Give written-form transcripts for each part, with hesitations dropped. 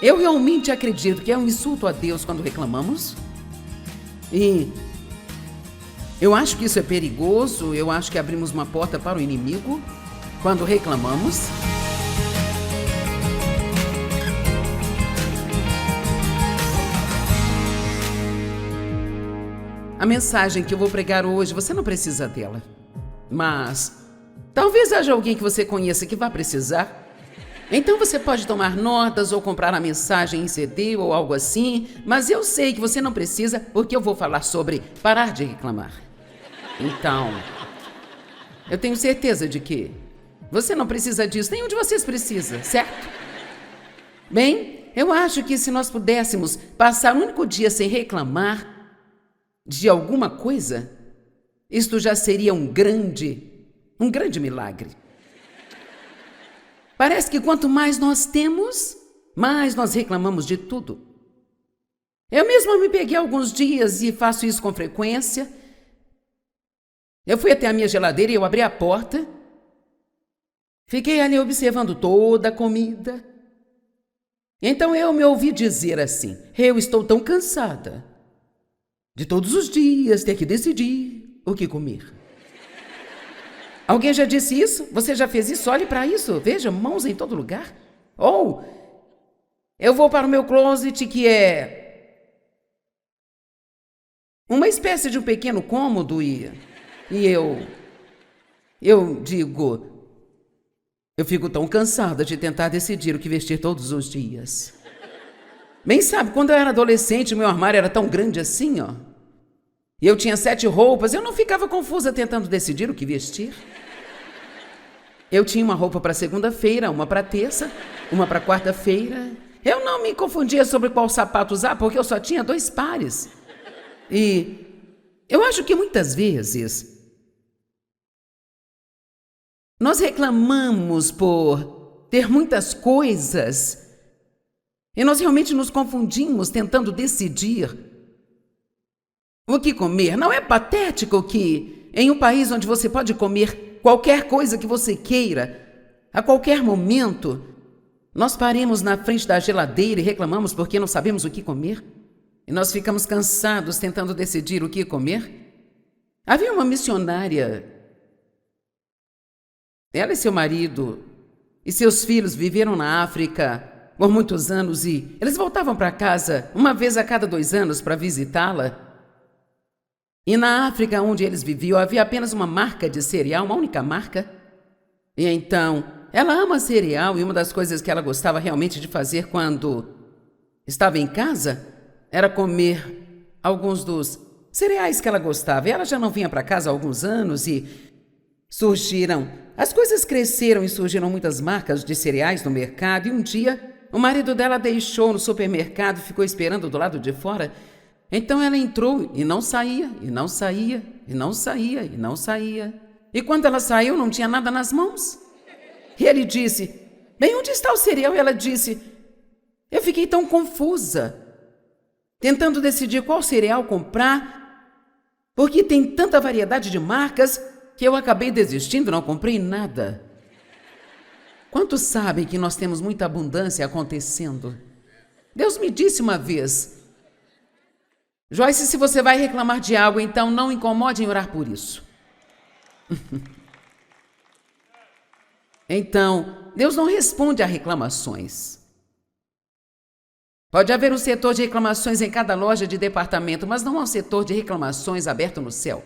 Eu realmente acredito que é um insulto a Deus quando reclamamos. E eu acho que isso é perigoso, eu acho que abrimos uma porta para o inimigo quando reclamamos. A mensagem que eu vou pregar hoje, você não precisa dela. Mas talvez haja alguém que você conheça que vá precisar. Então você pode tomar notas ou comprar a mensagem em CD ou algo assim, mas eu sei que você não precisa, porque eu vou falar sobre parar de reclamar. Então, eu tenho certeza de que você não precisa disso, nenhum de vocês precisa, certo? Bem, eu acho que se nós pudéssemos passar um único dia sem reclamar de alguma coisa, isto já seria um grande milagre. Parece que quanto mais nós temos, mais nós reclamamos de tudo. Eu mesma me peguei alguns dias e faço isso com frequência. Eu fui até a minha geladeira e eu abri a porta. Fiquei ali observando toda a comida. Então eu me ouvi dizer assim: eu estou tão cansada de todos os dias ter que decidir o que comer. Alguém já disse isso? Você já fez isso? Olhe para isso. Veja, mãos em todo lugar. Ou eu vou para o meu closet, que é uma espécie de um pequeno cômodo, e eu digo, eu fico tão cansada de tentar decidir o que vestir todos os dias. Bem, sabe, quando eu era adolescente, meu armário era tão grande assim, ó. E eu tinha 7 roupas, eu não ficava confusa tentando decidir o que vestir. Eu tinha uma roupa para segunda-feira, uma para terça, uma para quarta-feira. Eu não me confundia sobre qual sapato usar, porque eu só tinha 2 pares. E eu acho que muitas vezes nós reclamamos por ter muitas coisas e nós realmente nos confundimos tentando decidir o que comer. Não é patético que em um país onde você pode comer qualquer coisa que você queira, a qualquer momento, nós paremos na frente da geladeira e reclamamos porque não sabemos o que comer? E nós ficamos cansados tentando decidir o que comer? Havia uma missionária. Ela e seu marido e seus filhos viveram na África por muitos anos e eles voltavam para casa uma vez a cada 2 anos para visitá-la. E na África, onde eles viviam, havia apenas uma marca de cereal, uma única marca. E então, ela ama cereal e uma das coisas que ela gostava realmente de fazer quando estava em casa era comer alguns dos cereais que ela gostava. E ela já não vinha para casa há alguns anos e as coisas cresceram e surgiram muitas marcas de cereais no mercado. E um dia, o marido dela deixou no supermercado e ficou esperando do lado de fora. Então ela entrou e não saía, e não saía, e não saía, e não saía. E quando ela saiu, não tinha nada nas mãos. E ele disse: bem, onde está o cereal? E ela disse: eu fiquei tão confusa, tentando decidir qual cereal comprar, porque tem tanta variedade de marcas que eu acabei desistindo, não comprei nada. Quantos sabem que nós temos muita abundância acontecendo? Deus me disse uma vez: Joyce, se você vai reclamar de algo, então não incomode em orar por isso. Então, Deus não responde a reclamações. Pode haver um setor de reclamações em cada loja de departamento, mas não há um setor de reclamações aberto no céu,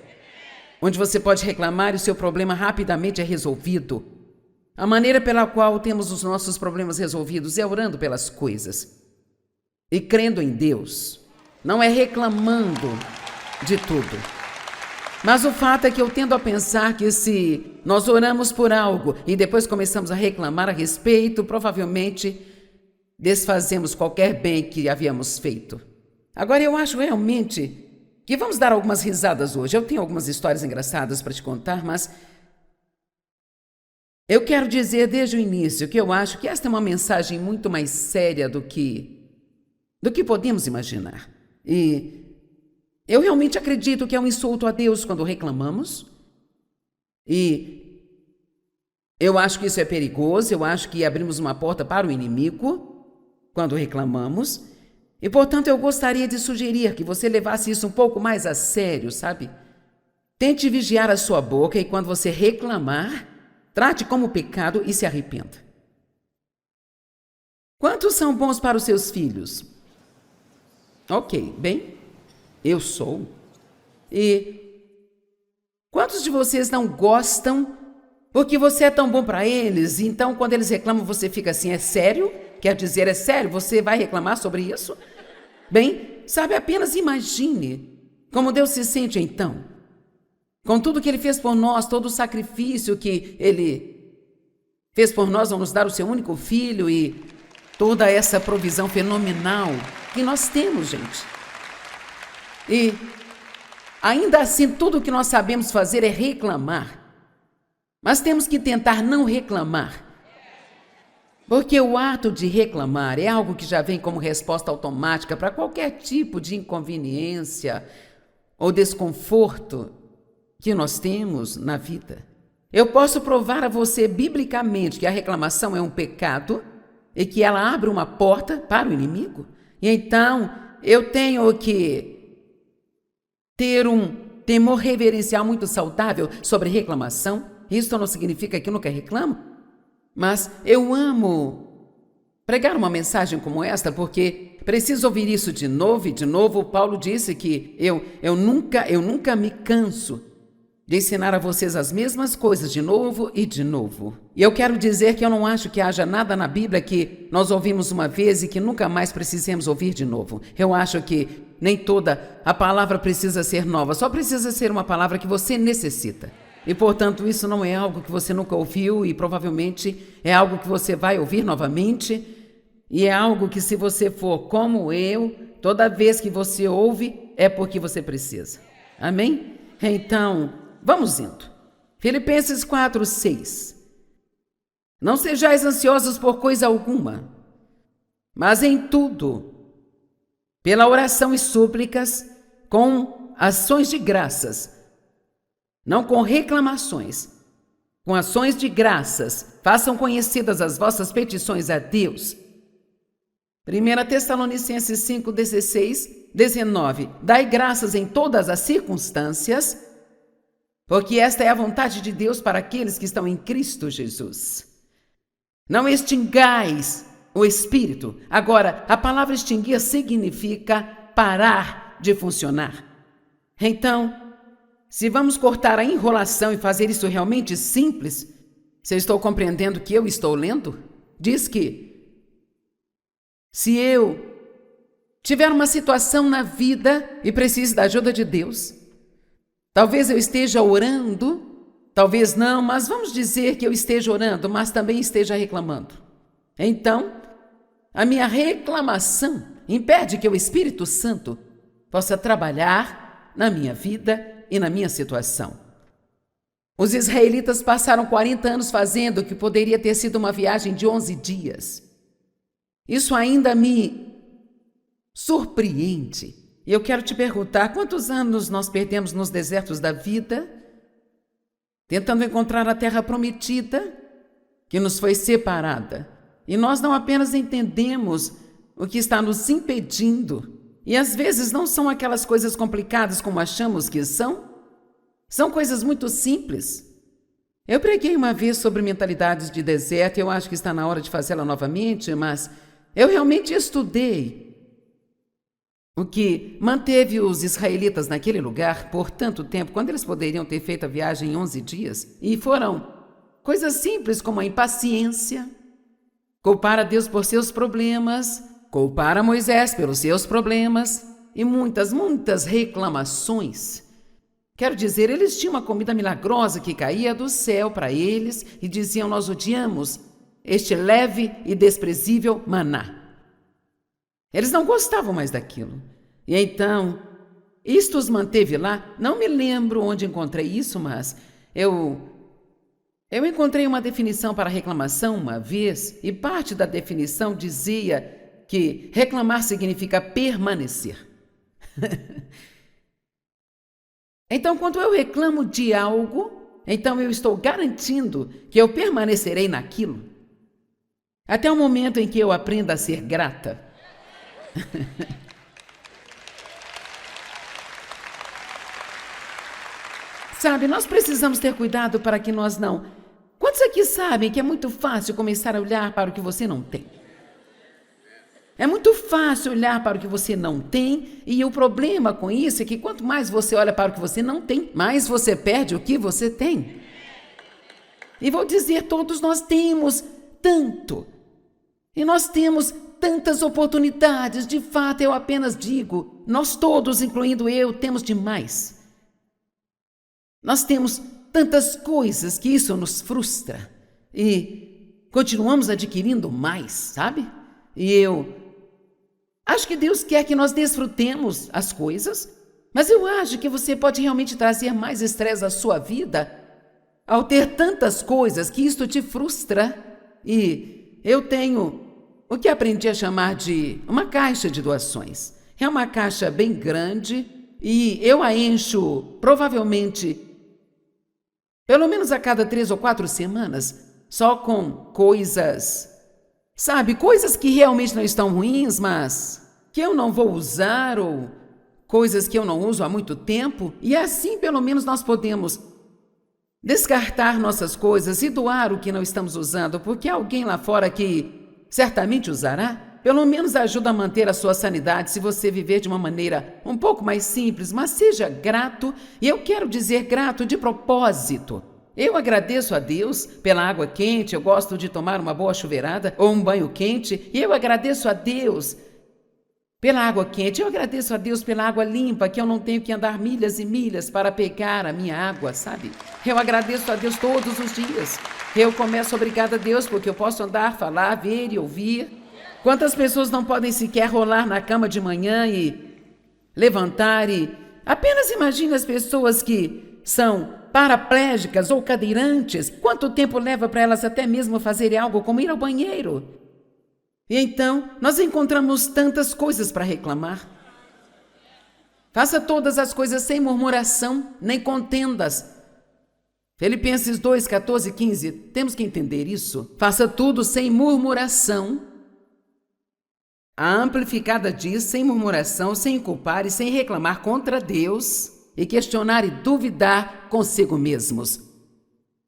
onde você pode reclamar e o seu problema rapidamente é resolvido. A maneira pela qual temos os nossos problemas resolvidos é orando pelas coisas e crendo em Deus. Não é reclamando de tudo. Mas o fato é que eu tendo a pensar que se nós oramos por algo e depois começamos a reclamar a respeito, provavelmente desfazemos qualquer bem que havíamos feito. Agora eu acho realmente que vamos dar algumas risadas hoje. Eu tenho algumas histórias engraçadas para te contar, mas eu quero dizer desde o início que eu acho que esta é uma mensagem muito mais séria do que podemos imaginar. E eu realmente acredito que é um insulto a Deus quando reclamamos. E eu acho que isso é perigoso, eu acho que abrimos uma porta para o inimigo. quando reclamamos, e, portanto, eu gostaria de sugerir que você levasse isso um pouco mais a sério, sabe? Tente vigiar a sua boca e, quando você reclamar, trate como pecado e se arrependa. Quantos são bons para os seus filhos? Ok, bem, eu sou. E quantos de vocês não gostam porque você é tão bom para eles? Então, quando eles reclamam, você fica assim, é sério? Quer dizer, é sério? Você vai reclamar sobre isso? Bem, sabe, apenas imagine como Deus se sente então. Com tudo que Ele fez por nós, todo o sacrifício que Ele fez por nós ao nos dar o seu único filho e toda essa provisão fenomenal que nós temos, gente. E ainda assim, tudo o que nós sabemos fazer é reclamar. Mas temos que tentar não reclamar. Porque o ato de reclamar é algo que já vem como resposta automática para qualquer tipo de inconveniência ou desconforto que nós temos na vida. Eu posso provar a você biblicamente que a reclamação é um pecado e que ela abre uma porta para o inimigo. E então eu tenho que ter um temor reverencial muito saudável sobre reclamação. Isso não significa que eu nunca reclamo, mas eu amo pregar uma mensagem como esta porque preciso ouvir isso de novo e de novo. Paulo disse que eu nunca me canso de ensinar a vocês as mesmas coisas de novo e de novo. E eu quero dizer que eu não acho que haja nada na Bíblia que nós ouvimos uma vez e que nunca mais precisemos ouvir de novo. Eu acho que nem toda a palavra precisa ser nova, só precisa ser uma palavra que você necessita. E, portanto, isso não é algo que você nunca ouviu e provavelmente é algo que você vai ouvir novamente. E é algo que, se você for como eu, toda vez que você ouve, é porque você precisa. Amém? Então, vamos indo. Filipenses 4:6. Não sejais ansiosos por coisa alguma, mas em tudo, pela oração e súplicas, com ações de graças, não com reclamações, com ações de graças, façam conhecidas as vossas petições a Deus. 1 Tessalonicenses 5:16, 19. Dai graças em todas as circunstâncias, porque esta é a vontade de Deus para aqueles que estão em Cristo Jesus. Não extingais o Espírito. Agora, a palavra extinguir significa parar de funcionar. Então, se vamos cortar a enrolação e fazer isso realmente simples, se eu estou compreendendo o que eu estou lendo, diz que se eu tiver uma situação na vida e precise da ajuda de Deus, talvez eu esteja orando, talvez não, mas vamos dizer que eu esteja orando, mas também esteja reclamando. Então, a minha reclamação impede que o Espírito Santo possa trabalhar na minha vida e na minha situação. Os israelitas passaram 40 anos fazendo o que poderia ter sido uma viagem de 11 dias. Isso ainda me surpreende. E eu quero te perguntar, quantos anos nós perdemos nos desertos da vida, tentando encontrar a terra prometida que nos foi separada. E nós não apenas entendemos o que está nos impedindo, e às vezes não são aquelas coisas complicadas como achamos que são. São coisas muito simples. Eu preguei uma vez sobre mentalidades de deserto e eu acho que está na hora de fazê-la novamente, mas eu realmente estudei o que manteve os israelitas naquele lugar por tanto tempo, quando eles poderiam ter feito a viagem em 11 dias. E foram coisas simples como a impaciência, culpar a Deus por seus problemas, culpar a Moisés pelos seus problemas e muitas reclamações. Quero dizer, eles tinham uma comida milagrosa que caía do céu para eles e diziam: nós odiamos este leve e desprezível maná. Eles não gostavam mais daquilo. E então, isto os manteve lá. Não me lembro onde encontrei isso, mas eu encontrei uma definição para reclamação uma vez, e parte da definição dizia que reclamar significa permanecer. Então, quando eu reclamo de algo, então eu estou garantindo que eu permanecerei naquilo. Até o momento em que eu aprenda a ser grata. Sabe, nós precisamos ter cuidado para que nós não... Quantos aqui sabem que é muito fácil começar a olhar para o que você não tem? É muito fácil olhar para o que você não tem, e o problema com isso é que quanto mais você olha para o que você não tem, mais você perde o que você tem. E vou dizer, todos nós temos tanto. E nós temos tantas oportunidades. De fato, eu apenas digo, nós todos, incluindo eu, temos demais. Nós temos tantas coisas que isso nos frustra. E continuamos adquirindo mais, sabe? E eu acho que Deus quer que nós desfrutemos as coisas, mas eu acho que você pode realmente trazer mais estresse à sua vida ao ter tantas coisas que isto te frustra. E eu tenho o que aprendi a chamar de uma caixa de doações. É uma caixa bem grande e eu a encho provavelmente pelo menos a cada 3 ou 4 semanas, só com coisas, sabe, coisas que realmente não estão ruins, mas que eu não vou usar, ou coisas que eu não uso há muito tempo, e assim pelo menos nós podemos descartar nossas coisas e doar o que não estamos usando, porque há alguém lá fora que certamente usará. Pelo menos ajuda a manter a sua sanidade se você viver de uma maneira um pouco mais simples, mas seja grato, e eu quero dizer grato de propósito. Eu agradeço a Deus pela água quente, eu gosto de tomar uma boa chuveirada ou um banho quente, e eu agradeço a Deus pela água quente, eu agradeço a Deus pela água limpa, que eu não tenho que andar milhas e milhas para pegar a minha água, sabe? Eu agradeço a Deus todos os dias. Eu começo obrigada a Deus porque eu posso andar, falar, ver e ouvir. Quantas pessoas não podem sequer rolar na cama de manhã e levantar e... Apenas imagine as pessoas que são paraplégicas ou cadeirantes. Quanto tempo leva para elas até mesmo fazerem algo como ir ao banheiro? E então, nós encontramos tantas coisas para reclamar. Faça todas as coisas sem murmuração, nem contendas. Filipenses 2, 14 e 15, temos que entender isso. Faça tudo sem murmuração. A amplificada diz, sem murmuração, sem culpar e sem reclamar contra Deus, e questionar e duvidar consigo mesmos.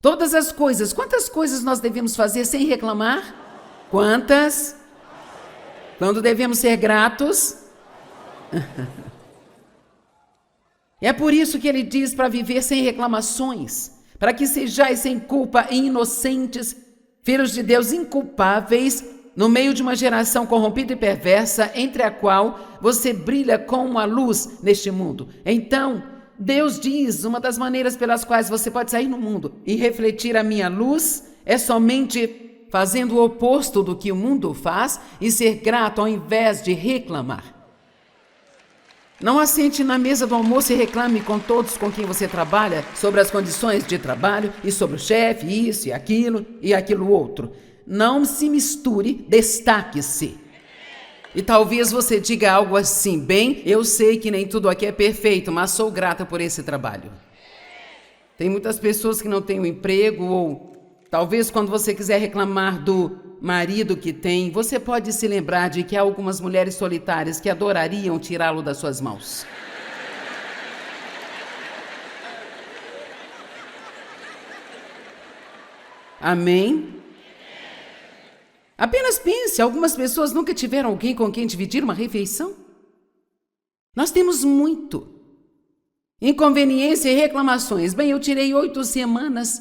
Todas as coisas, quantas coisas nós devemos fazer sem reclamar? Quantas? Quando devemos ser gratos? É por isso que ele diz para viver sem reclamações, para que sejais sem culpa e inocentes, filhos de Deus inculpáveis, no meio de uma geração corrompida e perversa, entre a qual você brilha como a luz neste mundo. Então, Deus diz, uma das maneiras pelas quais você pode sair no mundo e refletir a minha luz é somente fazendo o oposto do que o mundo faz e ser grato ao invés de reclamar. Não assente na mesa do almoço e reclame com todos com quem você trabalha sobre as condições de trabalho e sobre o chefe, isso e aquilo outro. Não se misture, destaque-se. E talvez você diga algo assim, bem, eu sei que nem tudo aqui é perfeito, mas sou grata por esse trabalho. Tem muitas pessoas que não têm um emprego, ou talvez quando você quiser reclamar do marido que tem, você pode se lembrar de que há algumas mulheres solitárias que adorariam tirá-lo das suas mãos. Amém? Apenas pense, algumas pessoas nunca tiveram alguém com quem dividir uma refeição. Nós temos muito. Inconveniência e reclamações. Bem, eu tirei 8 semanas.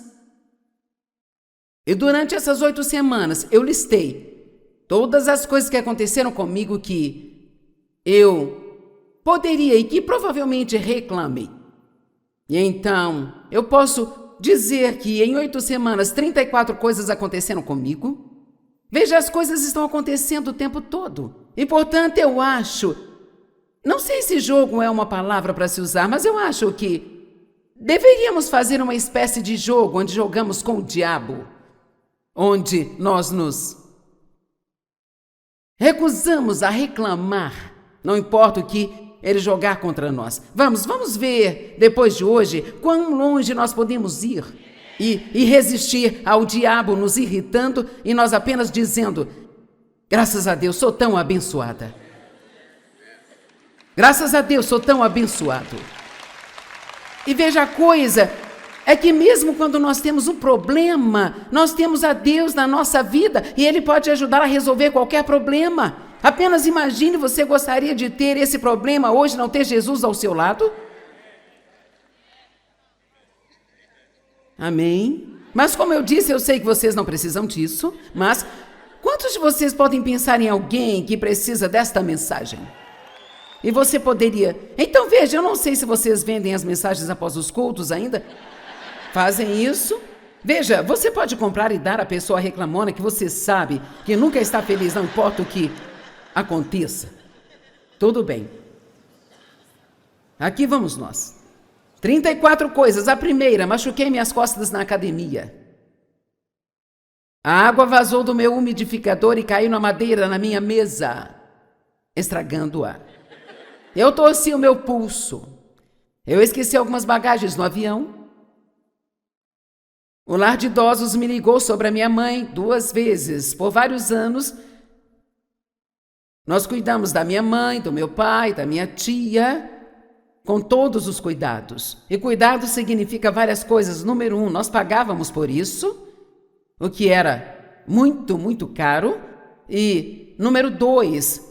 E durante essas 8 semanas, eu listei todas as coisas que aconteceram comigo que eu poderia e que provavelmente reclamei. E então, eu posso dizer que em 8 semanas, 34 coisas aconteceram comigo. Veja, as coisas estão acontecendo o tempo todo. E, portanto, eu acho... Não sei se jogo é uma palavra para se usar, mas eu acho que deveríamos fazer uma espécie de jogo onde jogamos com o diabo. Onde nós nos recusamos a reclamar. Não importa o que ele jogar contra nós. Vamos ver, depois de hoje, quão longe nós podemos ir. e resistir ao diabo nos irritando e nós apenas dizendo: graças a Deus, sou tão abençoada. Graças a Deus, sou tão abençoado. E veja, a coisa é que mesmo quando nós temos um problema, nós temos a Deus na nossa vida e Ele pode ajudar a resolver qualquer problema. Apenas imagine, você gostaria de ter esse problema hoje, não ter Jesus ao seu lado? Amém? Mas como eu disse, eu sei que vocês não precisam disso, mas quantos de vocês podem pensar em alguém que precisa desta mensagem? E você poderia... Então veja, eu não sei se vocês vendem as mensagens após os cultos ainda. Fazem isso? Veja, você pode comprar e dar à pessoa reclamona que você sabe que nunca está feliz, não importa o que aconteça. Tudo bem. Aqui vamos nós. 34 coisas. A primeira, machuquei minhas costas na academia. A água vazou do meu umidificador e caiu na madeira na minha mesa, estragando-a. Eu torci o meu pulso. Eu esqueci algumas bagagens no avião. O lar de idosos me ligou sobre a minha mãe 2 vezes. Por vários anos, nós cuidamos da minha mãe, do meu pai, da minha tia, com todos os cuidados. E cuidado significa várias coisas. Número 1, nós pagávamos por isso, o que era muito, muito caro. E número 2,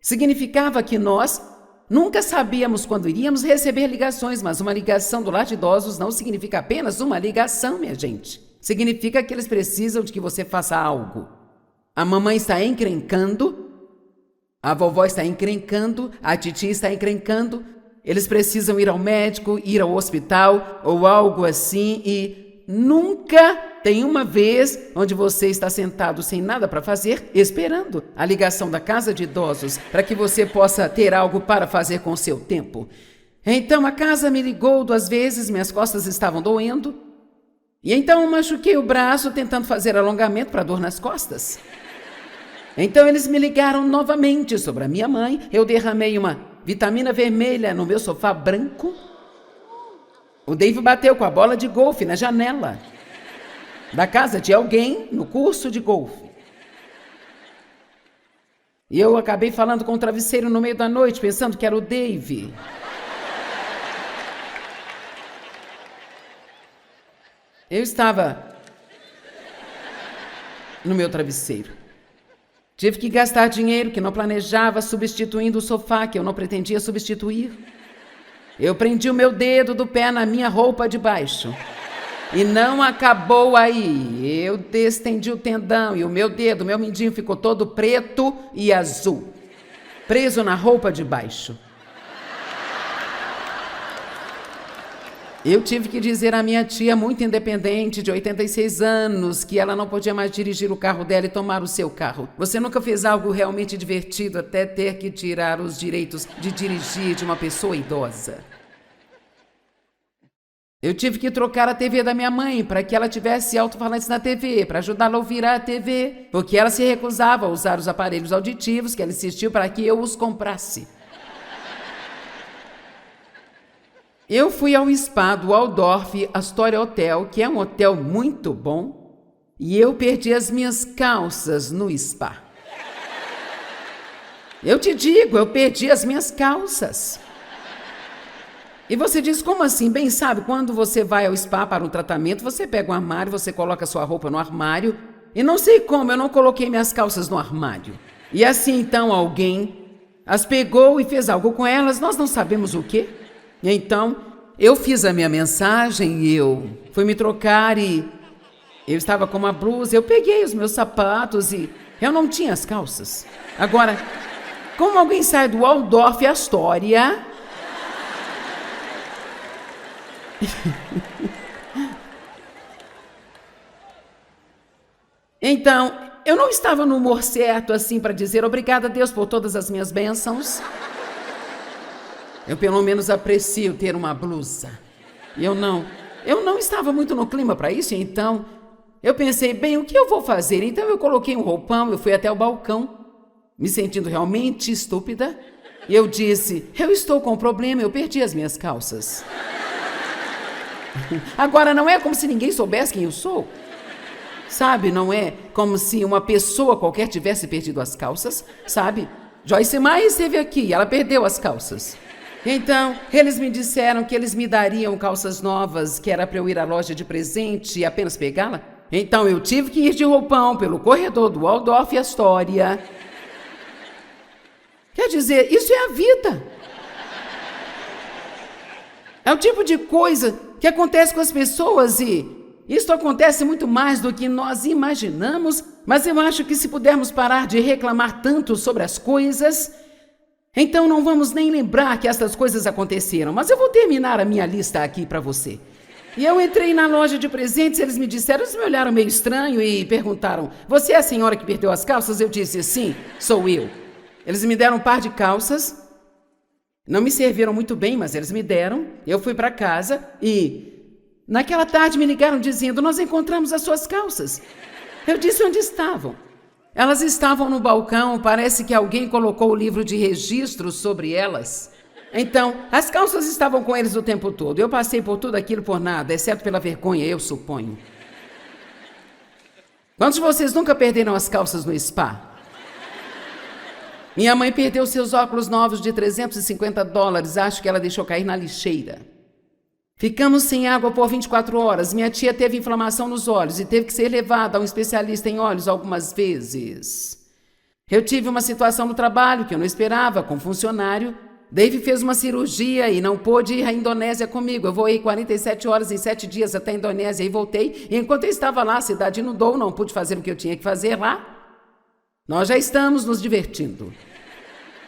significava que nós nunca sabíamos quando iríamos receber ligações, mas uma ligação do lar de idosos não significa apenas uma ligação, minha gente. Significa que eles precisam de que você faça algo. A mamãe está encrencando, a vovó está encrencando, a titia está encrencando. Eles precisam ir ao médico, ir ao hospital ou algo assim e nunca tem uma vez onde você está sentado sem nada para fazer, esperando a ligação da casa de idosos para que você possa ter algo para fazer com o seu tempo. Então a casa me ligou 2 vezes, minhas costas estavam doendo. E então eu machuquei o braço tentando fazer alongamento para dor nas costas. Então eles me ligaram novamente sobre a minha mãe. Eu derramei uma vitamina vermelha no meu sofá branco. O Dave bateu com a bola de golfe na janela da casa de alguém no curso de golfe. E eu acabei falando com o travesseiro no meio da noite, pensando que era o Dave. Eu estava no meu travesseiro. Tive que gastar dinheiro que não planejava, substituindo o sofá que eu não pretendia substituir. Eu prendi o meu dedo do pé na minha roupa de baixo. E não acabou aí. Eu estendi o tendão e o meu dedo, meu mindinho ficou todo preto e azul, preso na roupa de baixo. Eu tive que dizer à minha tia, muito independente, de 86 anos, que ela não podia mais dirigir o carro dela e tomar o seu carro. Você nunca fez algo realmente divertido até ter que tirar os direitos de dirigir de uma pessoa idosa. Eu tive que trocar a TV da minha mãe para que ela tivesse alto-falantes na TV, para ajudá-la a ouvir a TV, porque ela se recusava a usar os aparelhos auditivos que ela insistiu para que eu os comprasse. Eu fui ao spa do Waldorf Astoria Hotel, que é um hotel muito bom, e eu perdi as minhas calças no spa. Eu te digo, eu perdi as minhas calças. E você diz, como assim? Bem, sabe, quando você vai ao spa para um tratamento, você pega um armário, você coloca sua roupa no armário, e não sei como, eu não coloquei minhas calças no armário. E assim, então, alguém as pegou e fez algo com elas, nós não sabemos o quê. E então, eu fiz a minha mensagem e eu fui me trocar e eu estava com uma blusa, eu peguei os meus sapatos e eu não tinha as calças. Agora, como alguém sai do Waldorf Astoria... Então, eu não estava no humor certo assim para dizer obrigada a Deus por todas as minhas bênçãos. Eu pelo menos aprecio ter uma blusa. E eu não estava muito no clima para isso, então eu pensei, bem, o que eu vou fazer? Então eu coloquei um roupão, eu fui até o balcão, me sentindo realmente estúpida, e eu disse, eu estou com um problema, eu perdi as minhas calças. Agora, não é como se ninguém soubesse quem eu sou. Sabe, não é como se uma pessoa qualquer tivesse perdido as calças, sabe? Joyce Meyer esteve aqui, ela perdeu as calças. Então, eles me disseram que eles me dariam calças novas, que era para eu ir à loja de presente e apenas pegá-la. Então, eu tive que ir de roupão pelo corredor do Waldorf Astoria. Quer dizer, isso é a vida. É o tipo de coisa que acontece com as pessoas e isso acontece muito mais do que nós imaginamos, mas eu acho que se pudermos parar de reclamar tanto sobre as coisas, então não vamos nem lembrar que essas coisas aconteceram. Mas eu vou terminar a minha lista aqui para você. E eu entrei na loja de presentes, eles me disseram, eles me olharam meio estranho e perguntaram, você é a senhora que perdeu as calças? Eu disse, sim, sou eu. Eles me deram um par de calças, não me serviram muito bem, mas eles me deram. Eu fui para casa e naquela tarde me ligaram dizendo, nós encontramos as suas calças. Eu disse onde estavam. Elas estavam no balcão, parece que alguém colocou o livro de registro sobre elas. Então, as calças estavam com eles o tempo todo. Eu passei por tudo aquilo por nada, exceto pela vergonha, eu suponho. Quantos de vocês nunca perderam as calças no spa? Minha mãe perdeu seus óculos novos de $350, acho que ela deixou cair na lixeira. Ficamos sem água por 24 horas. Minha tia teve inflamação nos olhos e teve que ser levada a um especialista em olhos algumas vezes. Eu tive uma situação no trabalho que eu não esperava com um funcionário. Dave fez uma cirurgia e não pôde ir à Indonésia comigo. Eu voei 47 horas em 7 dias até a Indonésia e voltei. E enquanto eu estava lá, a cidade inundou, não pude fazer o que eu tinha que fazer lá. Nós já estamos nos divertindo.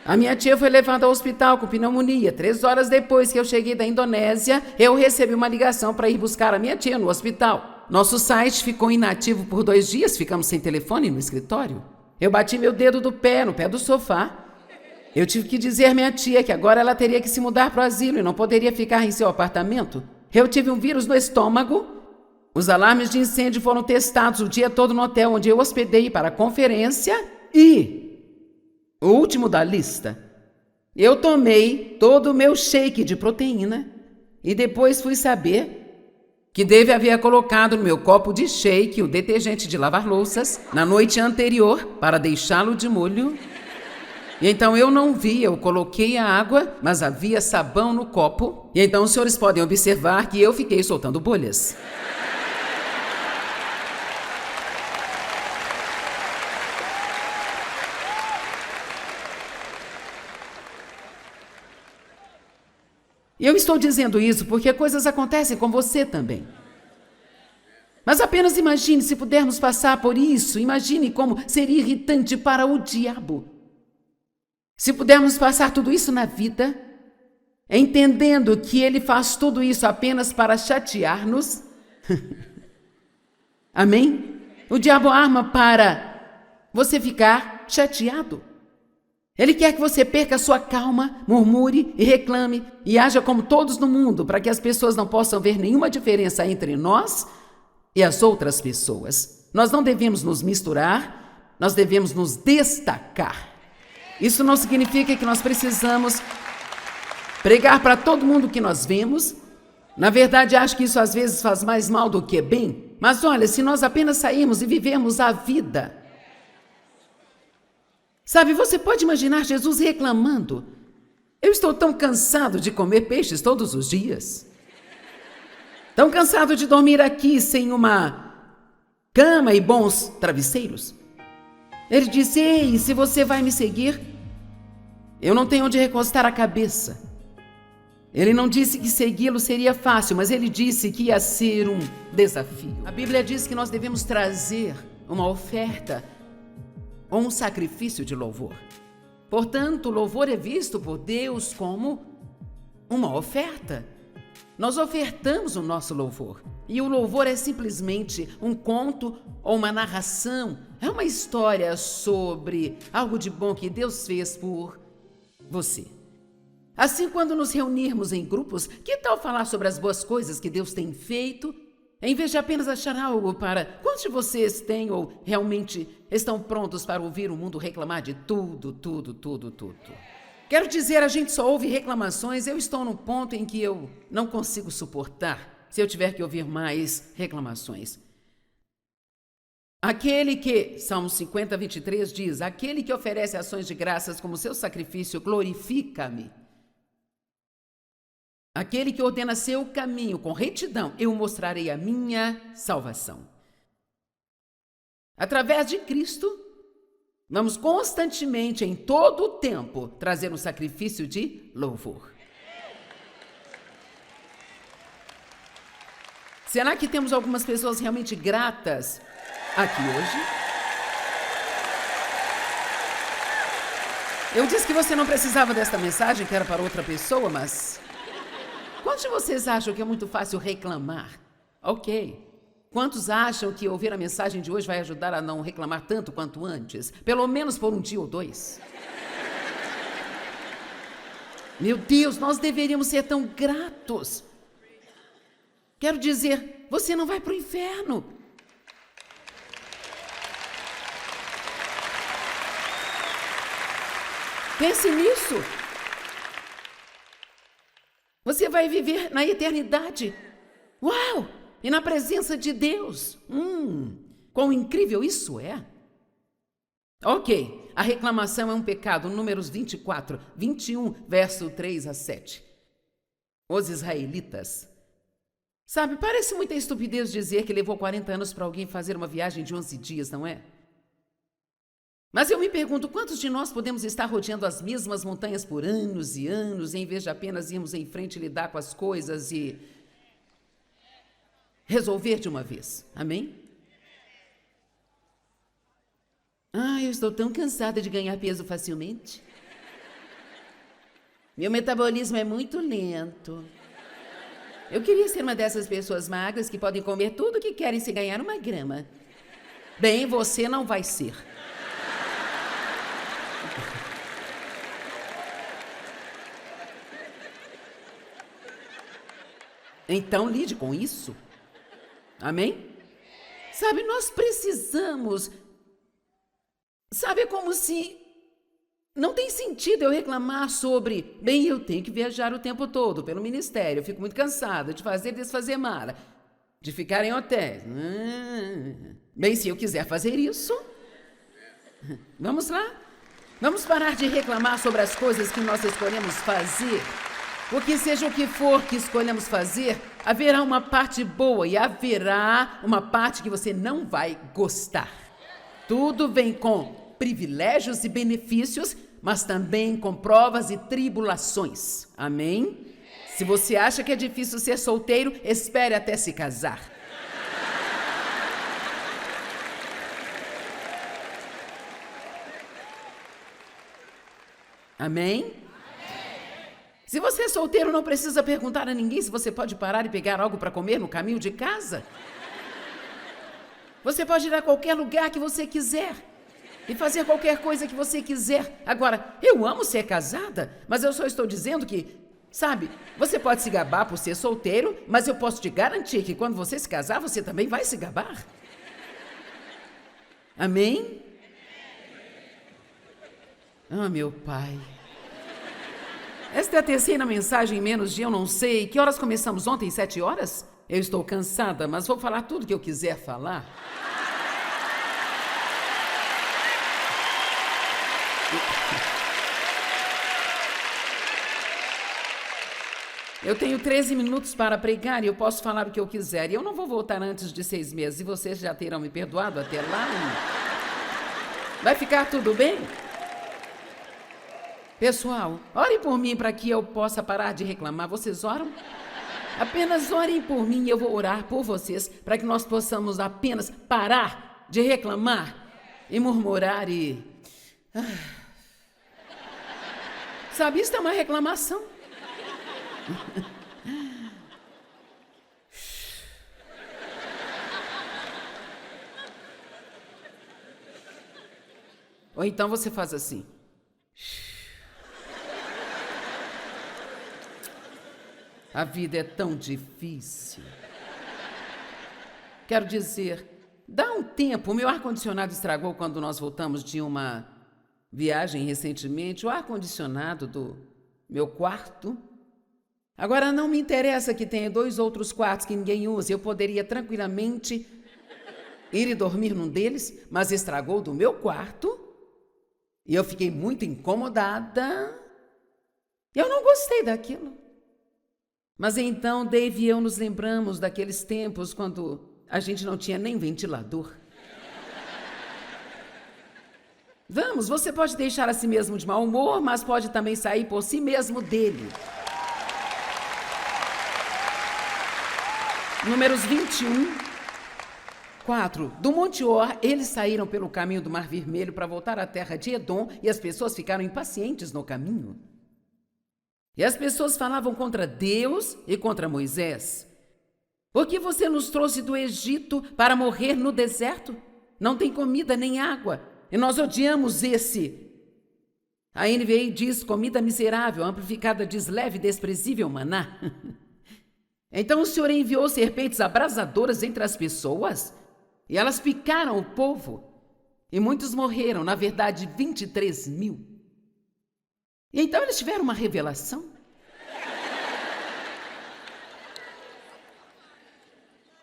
A minha tia foi levada ao hospital com pneumonia. 3 horas depois que eu cheguei da Indonésia, eu recebi uma ligação para ir buscar a minha tia no hospital. Nosso site ficou inativo por 2 dias, ficamos sem telefone no escritório. Eu bati meu dedo do pé no pé do sofá. Eu tive que dizer à minha tia que agora ela teria que se mudar para o asilo e não poderia ficar em seu apartamento. Eu tive um vírus no estômago. Os alarmes de incêndio foram testados o dia todo no hotel onde eu hospedei para a conferência e... o último da lista, eu tomei todo o meu shake de proteína e depois fui saber que Dave havia colocado no meu copo de shake o detergente de lavar louças na noite anterior para deixá-lo de molho. E então eu não vi, eu coloquei a água, mas havia sabão no copo. E então os senhores podem observar que eu fiquei soltando bolhas. E eu estou dizendo isso porque coisas acontecem com você também. Mas apenas imagine se pudermos passar por isso. Imagine como seria irritante para o diabo. Se pudermos passar tudo isso na vida, entendendo que ele faz tudo isso apenas para chatear-nos. Amém? O diabo arma para você ficar chateado. Ele quer que você perca a sua calma, murmure e reclame e haja como todos no mundo, para que as pessoas não possam ver nenhuma diferença entre nós e as outras pessoas. Nós não devemos nos misturar, nós devemos nos destacar. Isso não significa que nós precisamos pregar para todo mundo que nós vemos. Na verdade, acho que isso às vezes faz mais mal do que bem. Mas olha, se nós apenas sairmos e vivermos a vida... Sabe, você pode imaginar Jesus reclamando. Eu estou tão cansado de comer peixes todos os dias. Tão cansado de dormir aqui sem uma cama e bons travesseiros. Ele disse, ei, se você vai me seguir, eu não tenho onde recostar a cabeça. Ele não disse que segui-lo seria fácil, mas ele disse que ia ser um desafio. A Bíblia diz que nós devemos trazer uma oferta ou um sacrifício de louvor. Portanto, o louvor é visto por Deus como uma oferta. Nós ofertamos o nosso louvor. E o louvor é simplesmente um conto ou uma narração. É uma história sobre algo de bom que Deus fez por você. Assim, quando nos reunirmos em grupos, que tal falar sobre as boas coisas que Deus tem feito, em vez de apenas achar algo para... Quantos de vocês têm ou realmente estão prontos para ouvir o mundo reclamar de tudo? Quero dizer, a gente só ouve reclamações. Eu estou num ponto em que eu não consigo suportar se eu tiver que ouvir mais reclamações. Aquele que, Salmos 50, 23 diz, aquele que oferece ações de graças como seu sacrifício, glorifica-me. Aquele que ordena seu caminho com retidão, eu mostrarei a minha salvação. Através de Cristo, vamos constantemente, em todo o tempo, trazer um sacrifício de louvor. Será que temos algumas pessoas realmente gratas aqui hoje? Eu disse que você não precisava desta mensagem, que era para outra pessoa, mas... Quantos de vocês acham que é muito fácil reclamar? Ok. Quantos acham que ouvir a mensagem de hoje vai ajudar a não reclamar tanto quanto antes? Pelo menos por um dia ou dois. Meu Deus, nós deveríamos ser tão gratos. Quero dizer, você não vai para o inferno. Pense nisso. Você vai viver na eternidade. Uau! E na presença de Deus. Quão incrível isso é. Ok, a reclamação é um pecado. Números 24, 21, verso 3 a 7. Os israelitas. Sabe, parece muita estupidez dizer que levou 40 anos para alguém fazer uma viagem de 11 dias, não é? Mas eu me pergunto, quantos de nós podemos estar rodeando as mesmas montanhas por anos e anos, em vez de apenas irmos em frente e lidar com as coisas e resolver de uma vez? Amém? Eu estou tão cansada de ganhar peso facilmente. Meu metabolismo é muito lento. Eu queria ser uma dessas pessoas magras que podem comer tudo o que querem se ganhar 1 grama. Bem, você não vai ser. Então, lide com isso. Amém? Sabe, nós precisamos... Sabe, é como se... Não tem sentido eu reclamar sobre... Bem, eu tenho que viajar o tempo todo pelo ministério. Eu fico muito cansada de fazer e desfazer mala. De ficar em hotéis. Bem, se eu quiser fazer isso... Vamos lá? Vamos parar de reclamar sobre as coisas que nós escolhemos fazer. Porque seja o que for que escolhamos fazer, haverá uma parte boa e haverá uma parte que você não vai gostar. Tudo vem com privilégios e benefícios, mas também com provas e tribulações. Amém? Se você acha que é difícil ser solteiro, espere até se casar. Amém? Se você é solteiro, não precisa perguntar a ninguém se você pode parar e pegar algo para comer no caminho de casa. Você pode ir a qualquer lugar que você quiser e fazer qualquer coisa que você quiser. Agora, eu amo ser casada, mas eu só estou dizendo que, sabe, você pode se gabar por ser solteiro, mas eu posso te garantir que quando você se casar, você também vai se gabar. Amém? Meu Pai. Esta é a terceira mensagem em menos de eu não sei. Que horas começamos ontem? 7 horas? Eu estou cansada, mas vou falar tudo que eu quiser falar. Eu tenho 13 minutos para pregar e eu posso falar o que eu quiser. E eu não vou voltar antes de 6 meses. E vocês já terão me perdoado até lá? Vai ficar tudo bem? Pessoal, orem por mim para que eu possa parar de reclamar. Vocês oram? Apenas orem por mim e eu vou orar por vocês para que nós possamos apenas parar de reclamar e murmurar e... Sabe, isso é uma reclamação. Ou então você faz assim. A vida é tão difícil. Quero dizer, dá um tempo. O meu ar-condicionado estragou quando nós voltamos de uma viagem recentemente. O ar-condicionado do meu quarto Agora, não me interessa que tenha 2 outros quartos que ninguém use. Eu poderia tranquilamente ir e dormir num deles, mas estragou do meu quarto e eu fiquei muito incomodada. Eu não gostei daquilo. Mas então Dave e eu nos lembramos daqueles tempos quando a gente não tinha nem ventilador. Vamos, você pode deixar a si mesmo de mau humor, mas pode também sair por si mesmo dele. Números 21, 4. Do Monte Or, eles saíram pelo caminho do Mar Vermelho para voltar à terra de Edom e as pessoas ficaram impacientes no caminho. E as pessoas falavam contra Deus e contra Moisés. Por que você nos trouxe do Egito para morrer no deserto? Não tem comida nem água. E nós odiamos esse. A NVI diz comida miserável, amplificada diz leve e desprezível maná. Então o Senhor enviou serpentes abrasadoras entre as pessoas e elas picaram o povo. E muitos morreram, na verdade 23.000. E então eles tiveram uma revelação.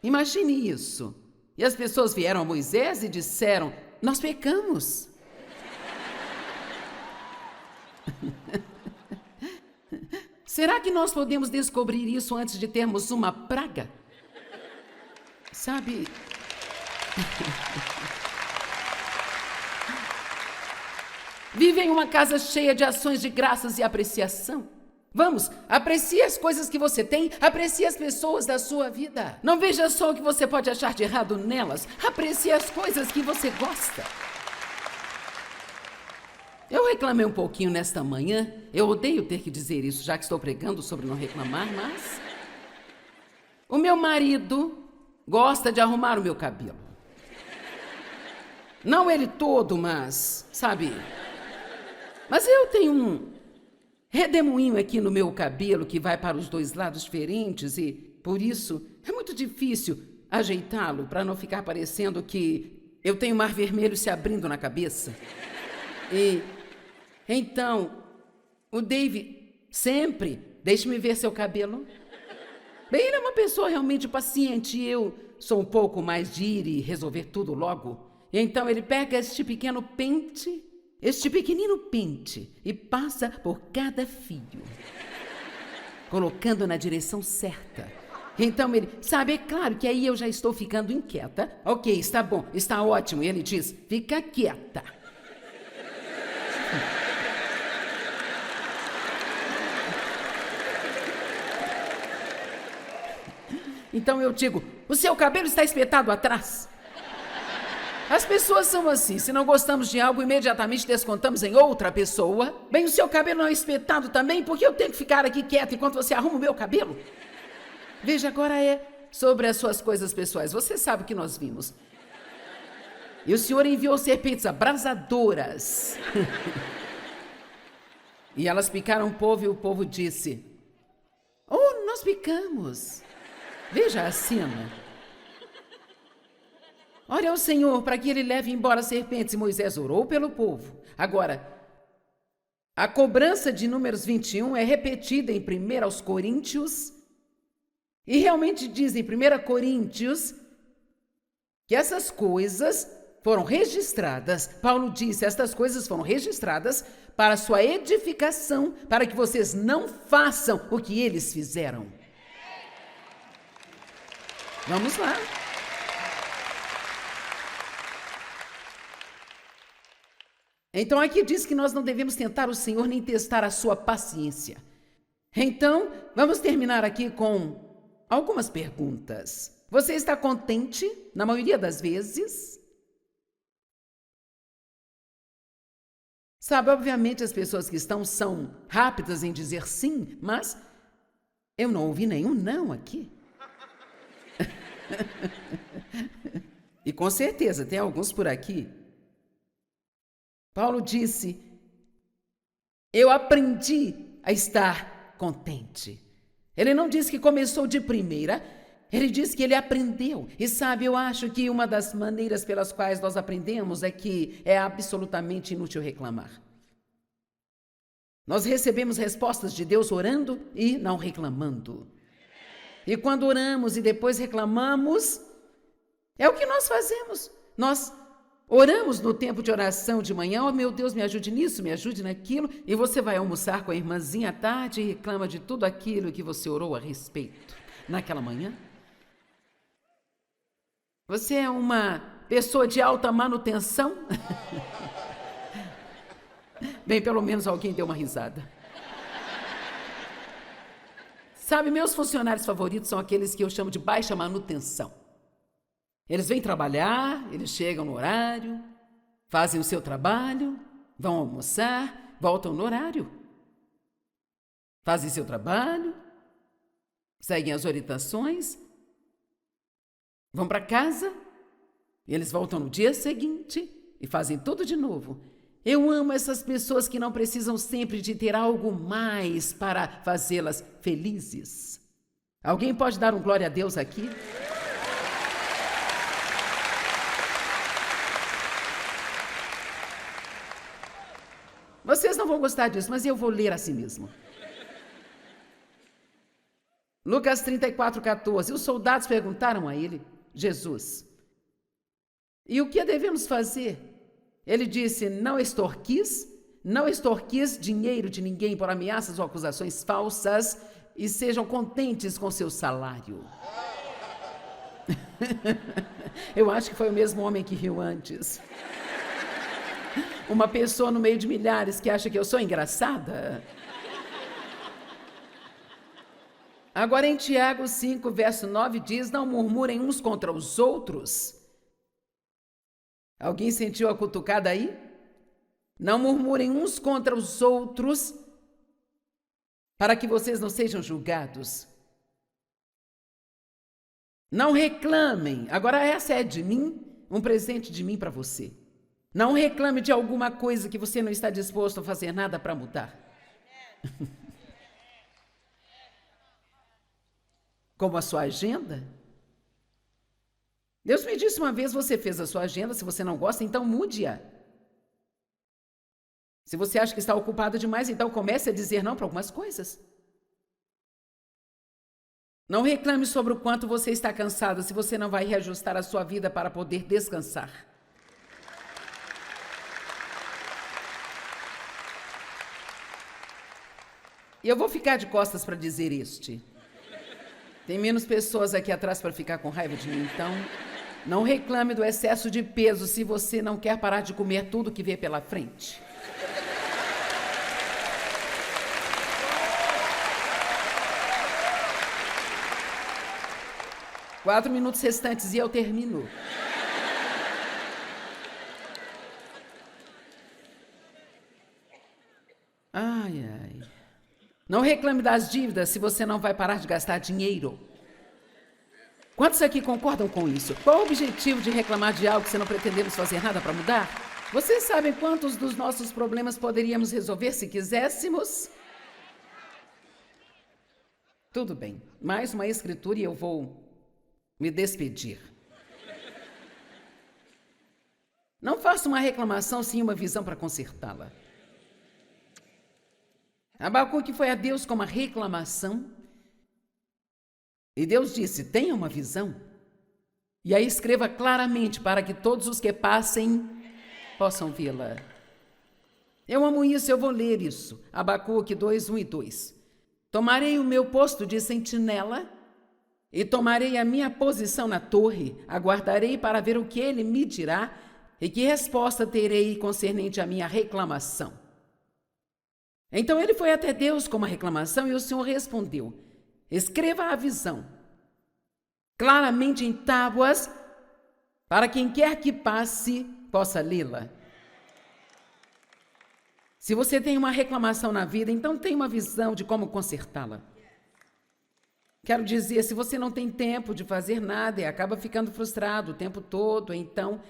Imagine isso. E as pessoas vieram a Moisés e disseram: nós pecamos. Será que nós podemos descobrir isso antes de termos uma praga? Sabe? Vive em uma casa cheia de ações de graças e apreciação. Vamos, aprecie as coisas que você tem, aprecie as pessoas da sua vida. Não veja só o que você pode achar de errado nelas, aprecie as coisas que você gosta. Eu reclamei um pouquinho nesta manhã, eu odeio ter que dizer isso, já que estou pregando sobre não reclamar, mas... O meu marido gosta de arrumar o meu cabelo. Não ele todo, mas, sabe... Mas eu tenho um redemoinho aqui no meu cabelo que vai para os 2 lados diferentes e, por isso, é muito difícil ajeitá-lo para não ficar parecendo que eu tenho o Mar Vermelho se abrindo na cabeça. E então, o Dave sempre, deixe-me ver seu cabelo. Bem, ele é uma pessoa realmente paciente e eu sou um pouco mais de ir e resolver tudo logo. E então ele pega este pequeno pente, este pequenino pente, e passa por cada fio, colocando na direção certa. Então ele, sabe, é claro que aí eu já estou ficando inquieta. Ok, está bom, está ótimo. E ele diz, fica quieta. Então eu digo, o seu cabelo está espetado atrás. As pessoas são assim, se não gostamos de algo, imediatamente descontamos em outra pessoa. Bem, o seu cabelo não é espetado também, porque eu tenho que ficar aqui quieta enquanto você arruma o meu cabelo? Veja, agora é sobre as suas coisas pessoais. Você sabe o que nós vimos. E o Senhor enviou serpentes abrasadoras. E elas picaram o povo e o povo disse, oh, nós picamos. Veja a cena. Ore ao Senhor para que ele leve embora as serpentes. E Moisés orou pelo povo. Agora, a cobrança de Números 21 é repetida em 1 Coríntios. E realmente diz em 1 Coríntios que essas coisas foram registradas. Paulo disse, estas coisas foram registradas para a sua edificação, para que vocês não façam o que eles fizeram. Vamos lá. Então aqui diz que nós não devemos tentar o Senhor nem testar a sua paciência. Então, vamos terminar aqui com algumas perguntas. Você está contente na maioria das vezes? Sabe, obviamente as pessoas que estão são rápidas em dizer sim, mas eu não ouvi nenhum não aqui. E com certeza tem alguns por aqui. Paulo disse, eu aprendi a estar contente. Ele não disse que começou de primeira, ele disse que ele aprendeu. E sabe, eu acho que uma das maneiras pelas quais nós aprendemos é que é absolutamente inútil reclamar. Nós recebemos respostas de Deus orando e não reclamando. E quando oramos e depois reclamamos, é o que nós fazemos. Nós oramos no tempo de oração de manhã, oh meu Deus, me ajude nisso, me ajude naquilo, e você vai almoçar com a irmãzinha à tarde e reclama de tudo aquilo que você orou a respeito naquela manhã. Você é uma pessoa de alta manutenção? Bem, pelo menos alguém deu uma risada. Sabe, meus funcionários favoritos são aqueles que eu chamo de baixa manutenção. Eles vêm trabalhar, eles chegam no horário, fazem o seu trabalho, vão almoçar, voltam no horário. Fazem seu trabalho, seguem as orientações, vão para casa, e eles voltam no dia seguinte e fazem tudo de novo. Eu amo essas pessoas que não precisam sempre de ter algo mais para fazê-las felizes. Alguém pode dar um glória a Deus aqui? Vocês não vão gostar disso, mas eu vou ler assim mesmo. Lucas 34:14. Os soldados perguntaram a ele, Jesus, e o que devemos fazer? Ele disse, não extorquis dinheiro de ninguém por ameaças ou acusações falsas e sejam contentes com seu salário. Eu acho que foi o mesmo homem que riu antes. Uma pessoa no meio de milhares que acha que eu sou engraçada. Agora em Tiago 5, verso 9 diz, não murmurem uns contra os outros. Alguém sentiu a cutucada aí? Não murmurem uns contra os outros, para que vocês não sejam julgados. Não reclamem. Agora essa é de mim, um presente de mim para você. Não reclame de alguma coisa que você não está disposto a fazer nada para mudar. Como a sua agenda? Deus me disse uma vez, você fez a sua agenda, se você não gosta, então mude-a. Se você acha que está ocupado demais, então comece a dizer não para algumas coisas. Não reclame sobre o quanto você está cansado, se você não vai reajustar a sua vida para poder descansar. E eu vou ficar de costas para dizer este. Tem menos pessoas aqui atrás para ficar com raiva de mim, então não reclame do excesso de peso se você não quer parar de comer tudo que vê pela frente. Quatro minutos restantes e eu termino. Ai, ai. Não reclame das dívidas se você não vai parar de gastar dinheiro. Quantos aqui concordam com isso? Qual o objetivo de reclamar de algo se não pretendemos fazer nada para mudar? Vocês sabem quantos dos nossos problemas poderíamos resolver se quiséssemos? Tudo bem. Mais uma escritura e eu vou me despedir. Não faça uma reclamação sem uma visão para consertá-la. Abacuque foi a Deus com uma reclamação. E Deus disse, tenha uma visão. E aí escreva claramente para que todos os que passem possam vê-la. Eu amo isso, eu vou ler isso. Abacuque 2, 1 e 2. Tomarei o meu posto de sentinela e tomarei a minha posição na torre. Aguardarei para ver o que ele me dirá e que resposta terei concernente à minha reclamação. Então ele foi até Deus com uma reclamação e o Senhor respondeu, escreva a visão, claramente em tábuas, para quem quer que passe possa lê-la. Se você tem uma reclamação na vida, então tem uma visão de como consertá-la. Quero dizer, se você não tem tempo de fazer nada e acaba ficando frustrado o tempo todo, então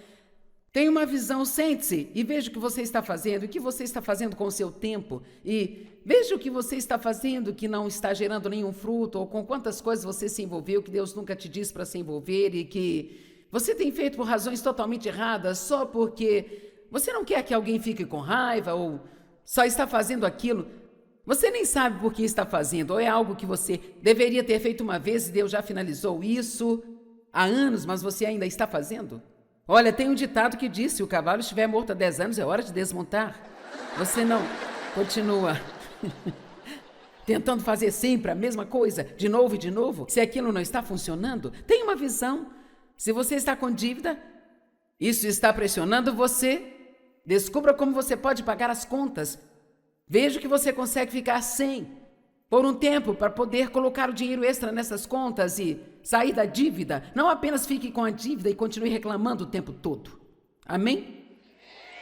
tenha uma visão, sente-se e veja o que você está fazendo, o que você está fazendo com o seu tempo e veja o que você está fazendo que não está gerando nenhum fruto ou com quantas coisas você se envolveu que Deus nunca te disse para se envolver e que você tem feito por razões totalmente erradas só porque você não quer que alguém fique com raiva ou só está fazendo aquilo Você nem sabe por que está fazendo, ou é algo que você deveria ter feito uma vez e Deus já finalizou isso há anos, mas você ainda está fazendo? Olha, tem um ditado que diz: se o cavalo estiver morto há 10 anos, é hora de desmontar. Você não continua tentando fazer sempre a mesma coisa, de novo e de novo, se aquilo não está funcionando? Tem uma visão. Se você está com dívida, isso está pressionando você. Descubra como você pode pagar as contas. Veja que você consegue ficar sem por um tempo para poder colocar o dinheiro extra nessas contas e sair da dívida. Não apenas fique com a dívida e continue reclamando o tempo todo. Amém?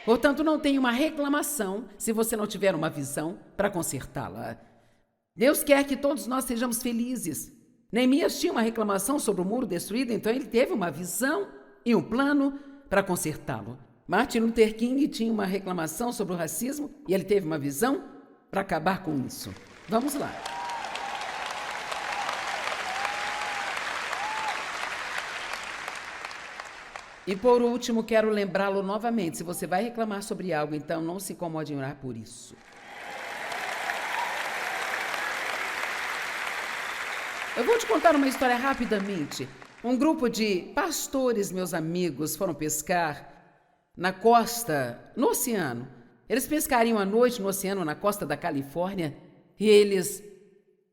Portanto, não tenha uma reclamação se você não tiver uma visão para consertá-la. Deus quer que todos nós sejamos felizes. Neemias tinha uma reclamação sobre o muro destruído, então ele teve uma visão e um plano para consertá-lo. Martin Luther King tinha uma reclamação sobre o racismo e ele teve uma visão para acabar com isso. Vamos lá. E por último, quero lembrá-lo novamente: se você vai reclamar sobre algo, então não se incomode em orar por isso. Eu vou te contar uma história rapidamente. Um grupo de pastores, meus amigos, foram pescar na costa, no oceano. Eles pescariam à noite no oceano, na costa da Califórnia, e eles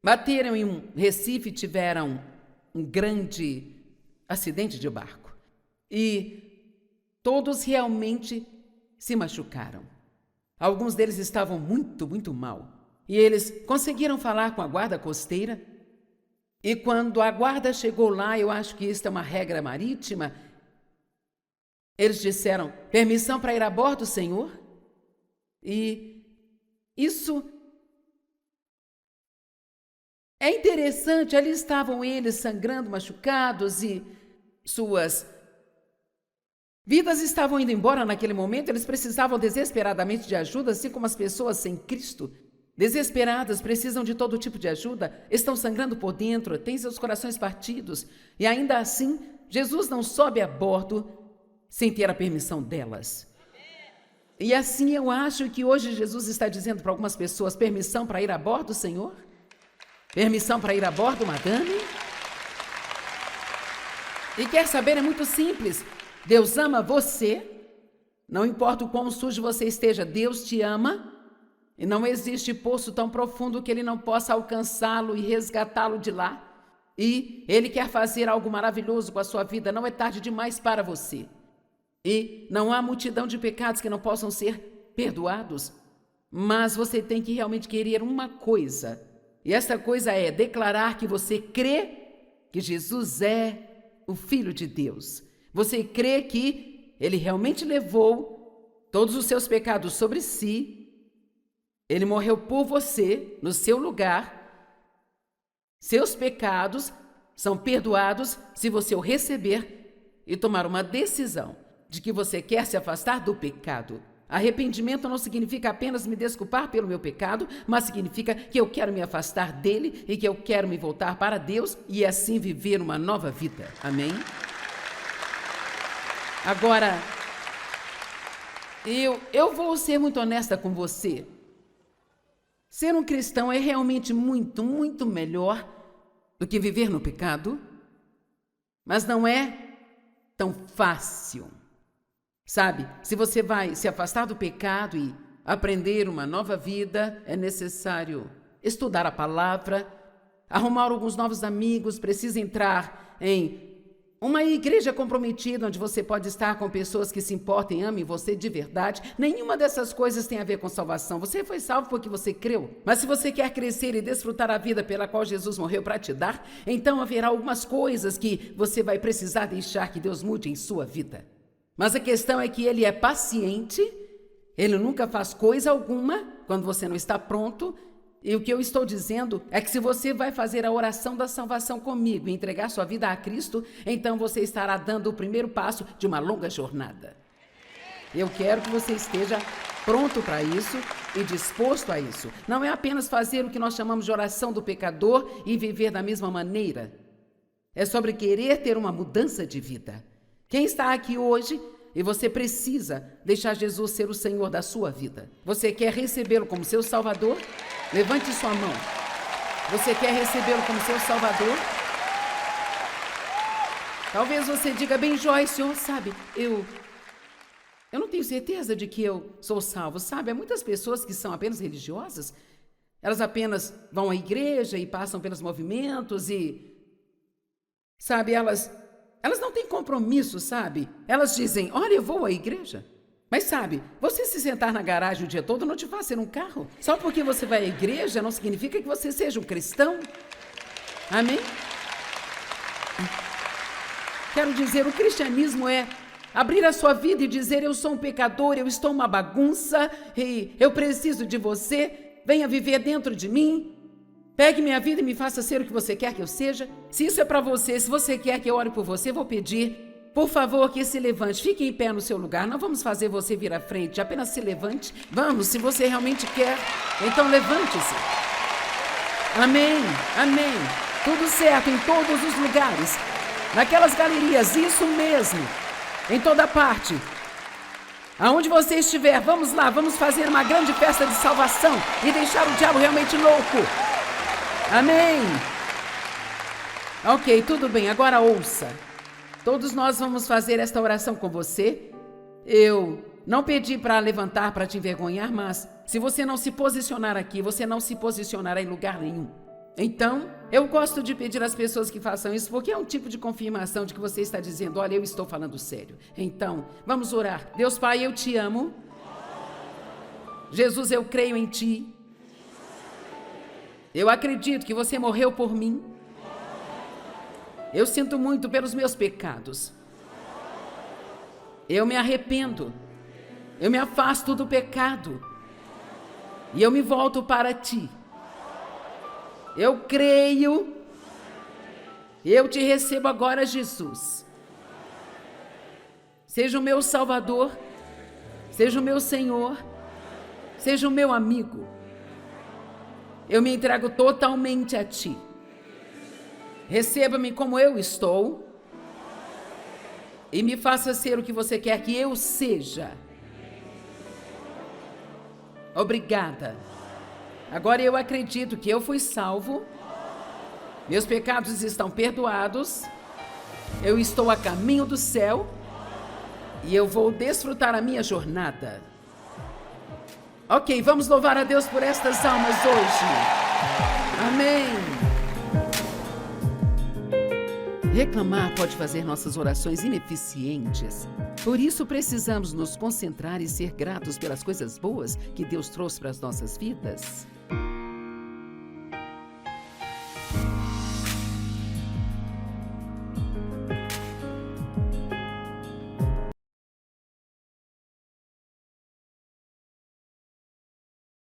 bateram em um recife e tiveram um grande acidente de barco. E todos realmente se machucaram. Alguns deles estavam muito mal. E eles conseguiram falar com a guarda costeira. E quando a guarda chegou lá, eu acho que isso é uma regra marítima, eles disseram: permissão para ir a bordo, senhor? E isso é interessante. Ali estavam eles sangrando, machucados, e suas vidas estavam indo embora naquele momento. Eles precisavam desesperadamente de ajuda, assim como as pessoas sem Cristo, desesperadas, precisam de todo tipo de ajuda, estão sangrando por dentro, têm seus corações partidos, e ainda assim, Jesus não sobe a bordo sem ter a permissão delas. E assim eu acho que hoje Jesus está dizendo para algumas pessoas: permissão para ir a bordo, Senhor? Permissão para ir a bordo, madame? E quer saber, é muito simples. Deus ama você, não importa o quão sujo você esteja, Deus te ama. E não existe poço tão profundo que Ele não possa alcançá-lo e resgatá-lo de lá. E Ele quer fazer algo maravilhoso com a sua vida. Não é tarde demais para você. E não há multidão de pecados que não possam ser perdoados. Mas você tem que realmente querer uma coisa. E essa coisa é declarar que você crê que Jesus é o Filho de Deus. Você crê que Ele realmente levou todos os seus pecados sobre si. Ele morreu por você, no seu lugar. Seus pecados são perdoados se você o receber e tomar uma decisão de que você quer se afastar do pecado. Arrependimento não significa apenas me desculpar pelo meu pecado, mas significa que eu quero me afastar dele e que eu quero me voltar para Deus e assim viver uma nova vida. Amém? Agora, eu vou ser muito honesta com você. Ser um cristão é realmente muito melhor do que viver no pecado, mas não é tão fácil. Sabe, se você vai se afastar do pecado e aprender uma nova vida, é necessário estudar a palavra, arrumar alguns novos amigos, precisa entrar em uma igreja comprometida, onde você pode estar com pessoas que se importem e amem você de verdade. Nenhuma dessas coisas tem a ver com salvação. Você foi salvo porque você creu. Mas se você quer crescer e desfrutar a vida pela qual Jesus morreu para te dar, então haverá algumas coisas que você vai precisar deixar que Deus mude em sua vida. Mas a questão é que Ele é paciente, Ele nunca faz coisa alguma quando você não está pronto. E o que eu estou dizendo é que se você vai fazer a oração da salvação comigo e entregar sua vida a Cristo, então você estará dando o primeiro passo de uma longa jornada. Eu quero que você esteja pronto para isso e disposto a isso. Não é apenas fazer o que nós chamamos de oração do pecador e viver da mesma maneira. É sobre querer ter uma mudança de vida. Quem está aqui hoje e você precisa deixar Jesus ser o Senhor da sua vida? Você quer recebê-lo como seu Salvador? Levante sua mão. Você quer recebê-lo como seu Salvador? Talvez você diga, bem, Joyce, senhor, sabe, eu não tenho certeza de que eu sou salvo, sabe? Há muitas pessoas que são apenas religiosas, elas apenas vão à igreja e passam pelos movimentos e, sabe, elas não têm compromisso, sabe? Elas dizem, olha, eu vou à igreja. Mas sabe, você se sentar na garagem o dia todo não te faz ser um carro. Só porque você vai à igreja não significa que você seja um cristão. Amém? Quero dizer, o cristianismo é abrir a sua vida e dizer, eu sou um pecador, eu estou uma bagunça e eu preciso de você, venha viver dentro de mim, pegue minha vida e me faça ser o que você quer que eu seja. Se isso é para você, se você quer que eu ore por você, vou pedir, por favor, que se levante, fique em pé no seu lugar, não vamos fazer você vir à frente, apenas se levante. Vamos, se você realmente quer, então levante-se. Amém, amém, tudo certo em todos os lugares. Naquelas galerias, isso mesmo, em toda parte. Aonde você estiver, vamos lá, vamos fazer uma grande festa de salvação e deixar o diabo realmente louco. Amém. Ok, tudo bem, agora ouça. Todos nós vamos fazer esta oração com você. Eu não pedi para levantar para te envergonhar, mas se você não se posicionar aqui, você não se posicionará em lugar nenhum. Então, eu gosto de pedir às pessoas que façam isso, porque é um tipo de confirmação de que você está dizendo, olha, eu estou falando sério. Então, vamos orar. Deus Pai, eu te amo. Jesus, eu creio em ti. Eu acredito que você morreu por mim. Eu sinto muito pelos meus pecados. Eu me arrependo. Eu me afasto do pecado. E eu me volto para ti. Eu creio, eu te recebo agora, Jesus. Seja o meu Salvador, seja o meu Senhor, seja o meu amigo. Eu me entrego totalmente a ti. Receba-me como eu estou e me faça ser o que você quer que eu seja. Obrigada. Agora eu acredito que eu fui salvo, meus pecados estão perdoados, eu estou a caminho do céu e eu vou desfrutar a minha jornada. Ok, vamos louvar a Deus por estas almas hoje. Amém. Reclamar pode fazer nossas orações ineficientes. Por isso precisamos nos concentrar e ser gratos pelas coisas boas que Deus trouxe para as nossas vidas.